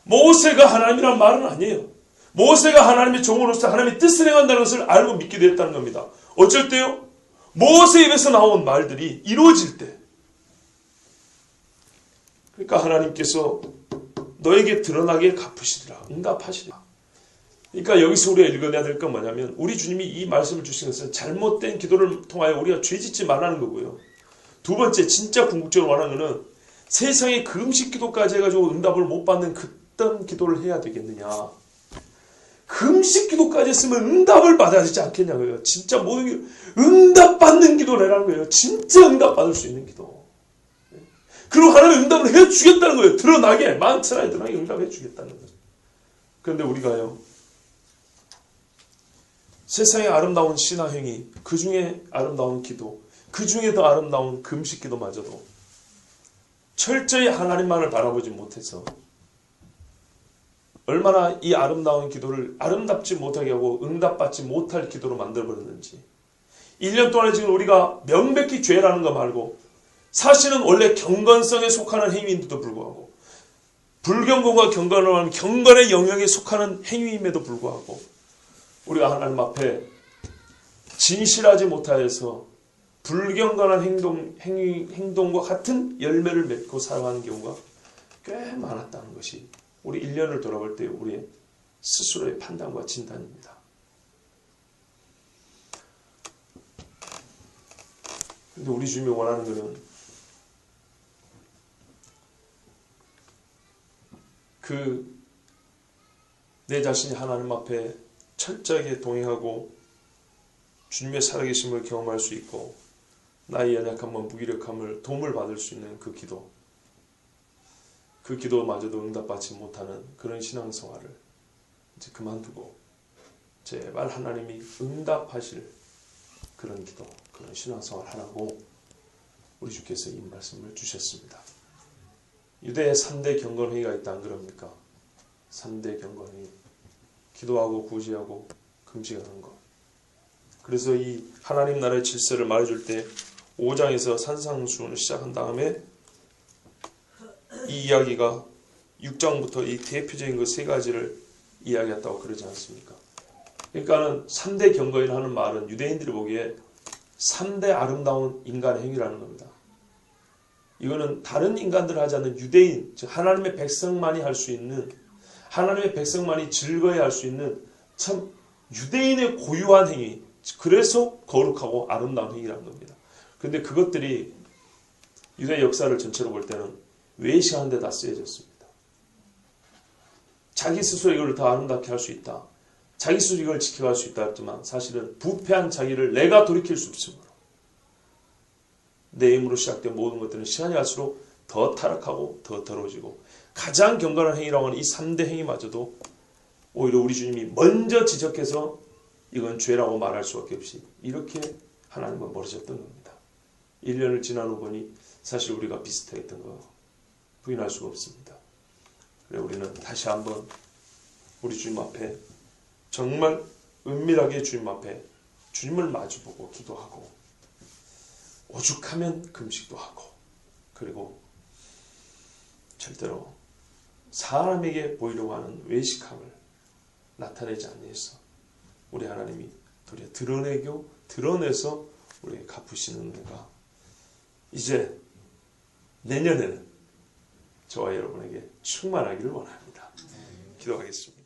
모세가 하나님이란 말은 아니에요. 모세가 하나님의 종으로서 하나님의 뜻을 행한다는 것을 알고 믿게 됐다는 겁니다. 어쩔 때요? 모세 입에서 나온 말들이 이루어질 때. 그러니까 하나님께서 너에게 드러나게 갚으시리라. 응답하시리라. 그러니까 여기서 우리가 읽어내야 될 건 뭐냐면 우리 주님이 이 말씀을 주신 것은 잘못된 기도를 통하여 우리가 죄짓지 말라는 거고요. 두 번째, 진짜 궁극적으로 말하는 것은 세상에 금식 기도까지 해가지고 응답을 못 받는 그딴 기도를 해야 되겠느냐. 금식 기도까지 했으면 응답을 받아야 되지 않겠냐고요. 진짜 모든 게 응답받는 기도를 해라는 거예요. 진짜 응답받을 수 있는 기도. 그리고 하나님 응답을 해주겠다는 거예요. 드러나게, 만천하에 드러나게 응답해 주겠다는 거죠. 그런데 우리가요, 세상의 아름다운 신앙행위, 그 중에 아름다운 기도, 그 중에 더 아름다운 금식 기도마저도 철저히 하나님만을 바라보지 못해서 얼마나 이 아름다운 기도를 아름답지 못하게 하고 응답받지 못할 기도로 만들어버렸는지. 1년 동안에 지금 우리가 명백히 죄라는 거 말고 사실은 원래 경건성에 속하는 행위인데도 불구하고 불경건과 경건을 하면 경건의 영역에 속하는 행위임에도 불구하고 우리가 하나님 앞에 진실하지 못하여서 불경건한 행동과 같은 열매를 맺고 살아가는 경우가 꽤 많았다는 것이 우리 1년을 돌아볼 때 우리의 스스로의 판단과 진단입니다. 그런데 우리 주님이 원하는 것은 내 자신이 하나님 앞에 철저하게 동행하고 주님의 살아계심을 경험할 수 있고 나의 연약함과 무기력함을 도움을 받을 수 있는 그 기도, 그 기도마저도 응답받지 못하는 그런 신앙생활을 이제 그만두고 제발 하나님이 응답하실 그런 기도, 그런 신앙생활 하라고 우리 주께서 이 말씀을 주셨습니다. 유대에 3대 경건회의가 있다 안 그럽니까? 3대 경건회의. 기도하고 구제하고 금식하는 것. 그래서 이 하나님 나라의 질서를 말해줄 때 5장에서 산상수훈을 시작한 다음에 이 이야기가 6장부터 이 대표적인 그 세 가지를 이야기했다고 그러지 않습니까? 그러니까는 3대 경건이라는 하는 말은 유대인들이 보기에 3대 아름다운 인간의 행위라는 겁니다. 이거는 다른 인간들 하지 않는 유대인, 즉 하나님의 백성만이 할 수 있는, 하나님의 백성만이 즐거워할 수 있는 참 유대인의 고유한 행위, 그래서 거룩하고 아름다운 행위라는 겁니다. 그런데 그것들이 유대 역사를 전체로 볼 때는 외식하는 데 다 쓰여졌습니다. 자기 스스로 이걸 더 아름답게 할 수 있다. 자기 스스로 이걸 지켜갈 수 있다 했지만 사실은 부패한 자기를 내가 돌이킬 수 없으므로 내 힘으로 시작된 모든 것들은 시간이 갈수록 더 타락하고 더 더러워지고 가장 경건한 행위라고 하는 이 3대 행위마저도 오히려 우리 주님이 먼저 지적해서 이건 죄라고 말할 수밖에 없이 이렇게 하나님과 멀어졌던 겁니다. 1년을 지난 후 보니 사실 우리가 비슷했던 거 부인할 수가 없습니다. 그래 우리는 다시 한번 우리 주님 앞에 정말 은밀하게 주님 앞에 주님을 마주보고 기도하고 오죽하면 금식도 하고 그리고 절대로 사람에게 보이려고 하는 외식함을 나타내지 않는 해서 우리 하나님이 더 우리 드러내서 우리에게 갚으시는 은혜가 이제 내년에는 저와 여러분에게 충만하기를 원합니다. 기도하겠습니다.